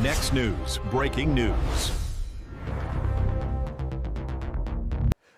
Next News, breaking news.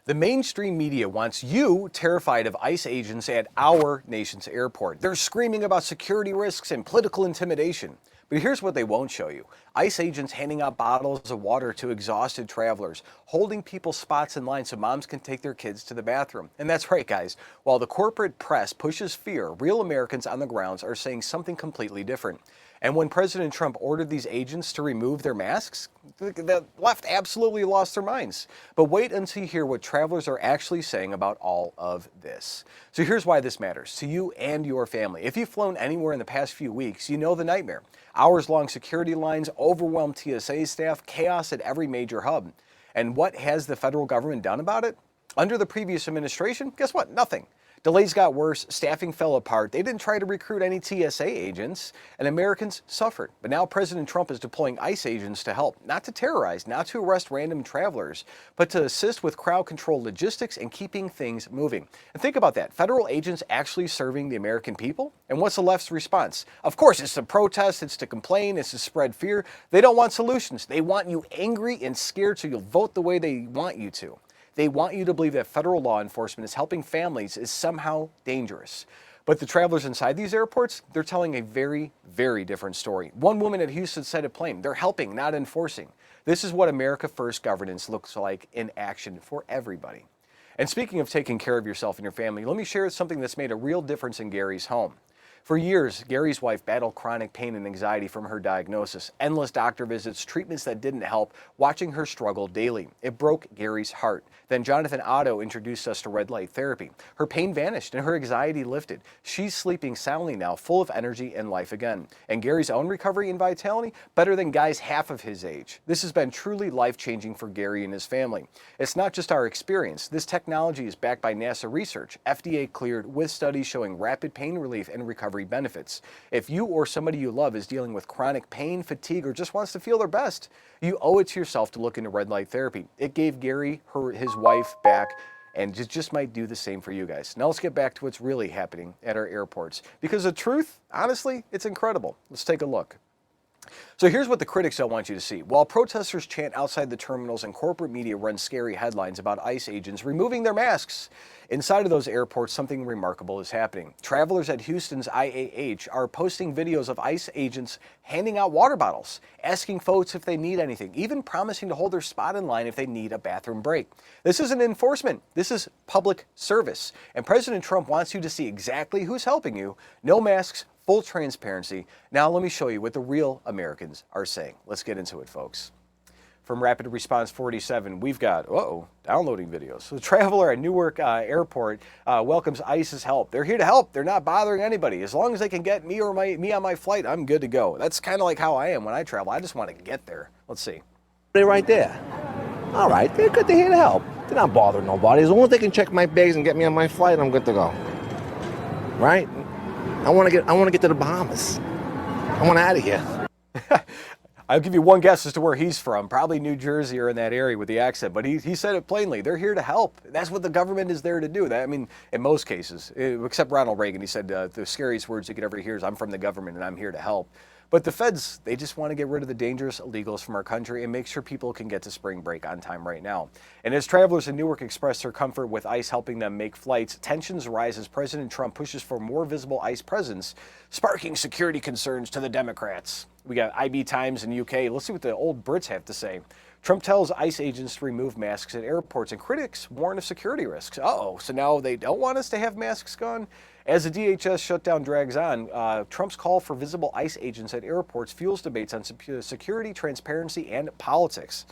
The mainstream media wants you terrified of ICE agents at our nation's airport. They're screaming about security risks and political intimidation. But here's what they won't show you. ICE agents handing out bottles of water to exhausted travelers, holding people's spots in line so moms can take their kids to the bathroom. And that's right, guys. While the corporate press pushes fear, real Americans on the grounds are saying something completely different. And when President Trump ordered these agents to remove their masks, the left absolutely lost their minds. But wait until you hear what travelers are actually saying about all of this. So here's why this matters to you and your family. If you've flown anywhere in the past few weeks, you know the nightmare. Hours-long security lines, overwhelmed TSA staff, chaos at every major hub. And what has the federal government done about it? Under the previous administration, guess what? Nothing. Delays got worse, staffing fell apart, they didn't try to recruit any TSA agents, and Americans suffered. But now President Trump is deploying ICE agents to help, not to terrorize, not to arrest random travelers, but to assist with crowd control logistics and keeping things moving. And think about that, federal agents actually serving the American people? And what's the left's response? Of course, it's to protest, it's to complain, it's to spread fear. They don't want solutions. They want you angry and scared so you'll vote the way they want you to. They want you to believe that federal law enforcement is helping families is somehow dangerous. But the travelers inside these airports, they're telling a very, very different story. One woman at Houston said it plain, they're helping, not enforcing. This is what America First governance looks like in action for everybody. And speaking of taking care of yourself and your family, let me share something that's made a real difference in Gary's home. For years, Gary's wife battled chronic pain and anxiety from her diagnosis, endless doctor visits, treatments that didn't help, watching her struggle daily. It broke Gary's heart. Then Jonathan Otto introduced us to red light therapy. Her pain vanished and her anxiety lifted. She's sleeping soundly now, full of energy and life again. And Gary's own recovery and vitality, better than guys half of his age. This has been truly life-changing for Gary and his family. It's not just our experience. This technology is backed by NASA research, FDA cleared with studies showing rapid pain relief and recovery benefits. If you or somebody you love is dealing with chronic pain, fatigue, or just wants to feel their best, you owe it to yourself to look into red light therapy. It gave Gary his wife back, and it just might do the same for you guys. Now let's get back to what's really happening at our airports. Because the truth, honestly, it's incredible. Let's take a look. So here's what the critics don't want you to see. While protesters chant outside the terminals and corporate media run scary headlines about ICE agents removing their masks, inside of those airports, something remarkable is happening. Travelers at Houston's IAH are posting videos of ICE agents handing out water bottles, asking folks if they need anything, even promising to hold their spot in line if they need a bathroom break. This isn't enforcement. This is public service. And President Trump wants you to see exactly who's helping you. No masks, full transparency. Now let me show you what the real Americans are saying. Let's get into it, folks. From Rapid Response 47, we've got, downloading videos. So the traveler at Newark Airport welcomes ICE's help. They're here to help. They're not bothering anybody. As long as they can get me on my flight, I'm good to go. That's kind of like how I am when I travel. I just want to get there. Let's see. They're right there. All right, they're good. They're here to help. They're not bothering nobody. As long as they can check my bags and get me on my flight, I'm good to go. Right? I want to get to the Bahamas. I want out of here. I'll give you one guess as to where he's from. Probably New Jersey or in that area with the accent. But he said it plainly. They're here to help. That's what the government is there to do. I mean, in most cases, except Ronald Reagan, he said the scariest words you could ever hear is, I'm from the government and I'm here to help. But the feds, they just want to get rid of the dangerous illegals from our country and make sure people can get to spring break on time right now. And as travelers in Newark express their comfort with ICE helping them make flights, tensions rise as President Trump pushes for more visible ICE presence, sparking security concerns to the Democrats. We got IB Times in UK. Let's see what the old Brits have to say. Trump tells ICE agents to remove masks at airports, and critics warn of security risks. So now they don't want us to have masks gone? As the DHS shutdown drags on, Trump's call for visible ICE agents at airports fuels debates on security, transparency, and politics.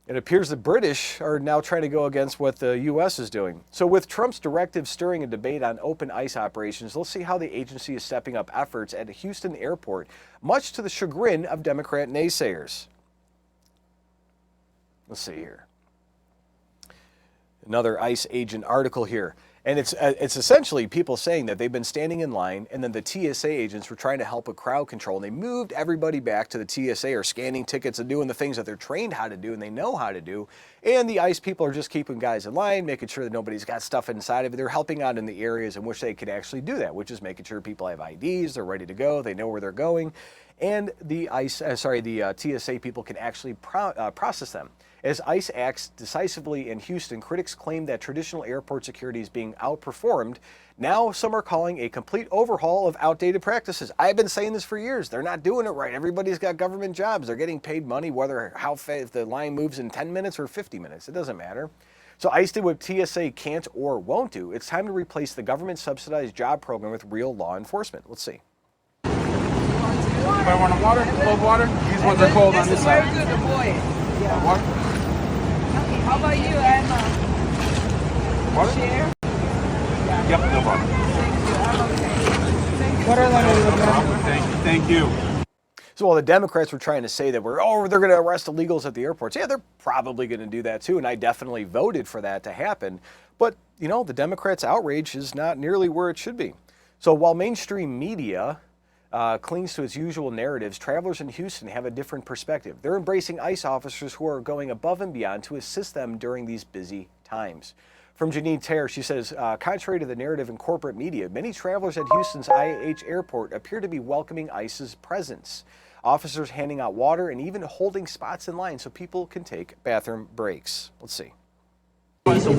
It appears the British are now trying to go against what the U.S. is doing. So with Trump's directive stirring a debate on open ICE operations, let's see how the agency is stepping up efforts at Houston Airport, much to the chagrin of Democrat naysayers. Let's see here. Another ICE agent article here. And it's essentially people saying that they've been standing in line, and then the TSA agents were trying to help with crowd control, and they moved everybody back to the TSA or scanning tickets and doing the things that they're trained how to do and they know how to do. And the ICE people are just keeping guys in line, making sure that nobody's got stuff inside of it. They're helping out in the areas in which they can actually do that, which is making sure people have IDs, they're ready to go, they know where they're going, and the TSA people can actually process them. As ICE acts decisively in Houston, critics claim that traditional airport security is being outperformed. Now some are calling a complete overhaul of outdated practices. I've been saying this for years. They're not doing it right. Everybody's got government jobs. They're getting paid money, whether if the line moves in 10 minutes or 50 minutes. It doesn't matter. So ICE did what TSA can't or won't do. It's time to replace the government-subsidized job program with real law enforcement. Let's see. Anybody want a water? Cold water? These ones are cold on this side. Very good to boil. Yeah. Water? How about you, Emma? Water? Share? Yep, no problem. Thank you. So while the Democrats were trying to say that they're going to arrest illegals at the airports, yeah, they're probably going to do that too, and I definitely voted for that to happen. But, the Democrats' outrage is not nearly where it should be. So while mainstream media clings to its usual narratives, travelers in Houston have a different perspective. They're embracing ICE officers who are going above and beyond to assist them during these busy times. From Janine Terr, she says, contrary to the narrative in corporate media, many travelers at Houston's IAH airport appear to be welcoming ICE's presence. Officers handing out water and even holding spots in line so people can take bathroom breaks. Let's see. I'll take it.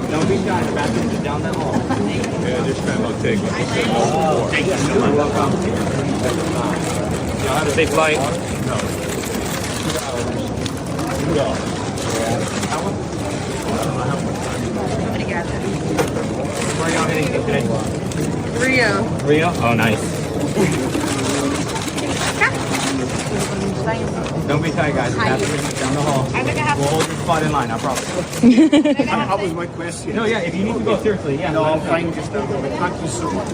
Don't be shy. The bathroom is down that hall. Yeah, this time I'll take it. Thank you. You're welcome. Y'all have a safe flight. No. 2 hours. Where are y'all heading to today? Rio? Oh, nice. Don't be shy, guys. The bathroom is down the hall. We'll hold your spot in line, I promise. That was my question. No, yeah, if you need to go, seriously, yeah. No, I'm fine just now. Thank you so much.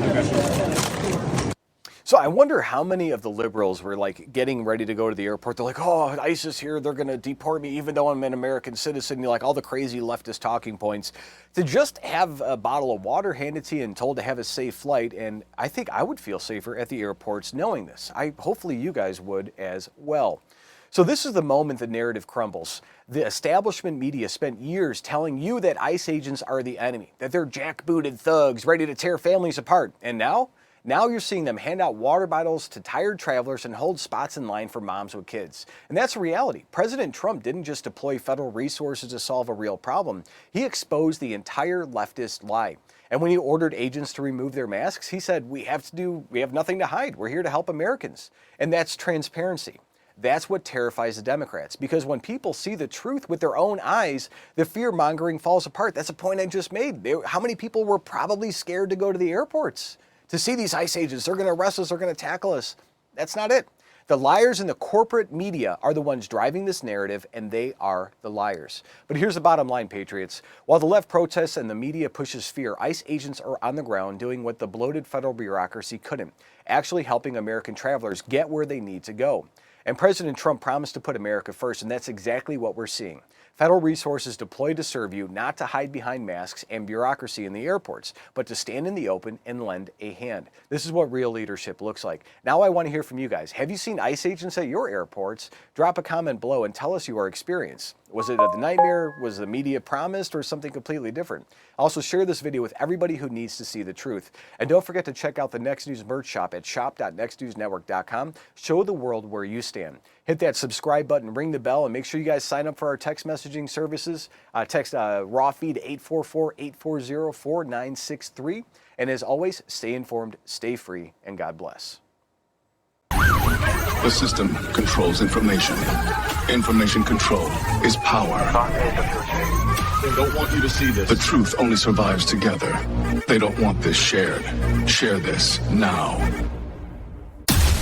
So I wonder how many of the liberals were like getting ready to go to the airport. They're like, oh, ICE is here. They're going to deport me even though I'm an American citizen. Like all the crazy leftist talking points. To just have a bottle of water handed to you and told to have a safe flight. And I think I would feel safer at the airports knowing this. Hopefully you guys would as well. So this is the moment the narrative crumbles. The establishment media spent years telling you that ICE agents are the enemy, that they're jackbooted thugs ready to tear families apart. And now you're seeing them hand out water bottles to tired travelers and hold spots in line for moms with kids. And that's a reality. President Trump didn't just deploy federal resources to solve a real problem. He exposed the entire leftist lie. And when he ordered agents to remove their masks, he said, we have nothing to hide. We're here to help Americans. And that's transparency. That's what terrifies the Democrats, because when people see the truth with their own eyes, the fear-mongering falls apart. That's a point I just made. How many people were probably scared to go to the airports to see these ICE agents? They're going to arrest us. They're going to tackle us. That's not it. The liars in the corporate media are the ones driving this narrative, and they are the liars. But here's the bottom line, Patriots. While the left protests and the media pushes fear, ICE agents are on the ground doing what the bloated federal bureaucracy couldn't, actually helping American travelers get where they need to go. And President Trump promised to put America first, and that's exactly what we're seeing. Federal resources deployed to serve you, not to hide behind masks and bureaucracy in the airports, but to stand in the open and lend a hand. This is what real leadership looks like. Now I want to hear from you guys. Have you seen ICE agents at your airports? Drop a comment below and tell us your experience. Was it a nightmare? Was the media promised, or something completely different? Also, share this video with everybody who needs to see the truth. And don't forget to check out the Next News merch shop at shop.nextnewsnetwork.com. Show the world where you stand. Hit that subscribe button, ring the bell, and make sure you guys sign up for our text messaging services. Text raw feed 844-840-4963. And as always, stay informed, stay free, and God bless. The system controls information. Information control is power. They don't want you to see this. The truth only survives together. They don't want this shared. Share this now.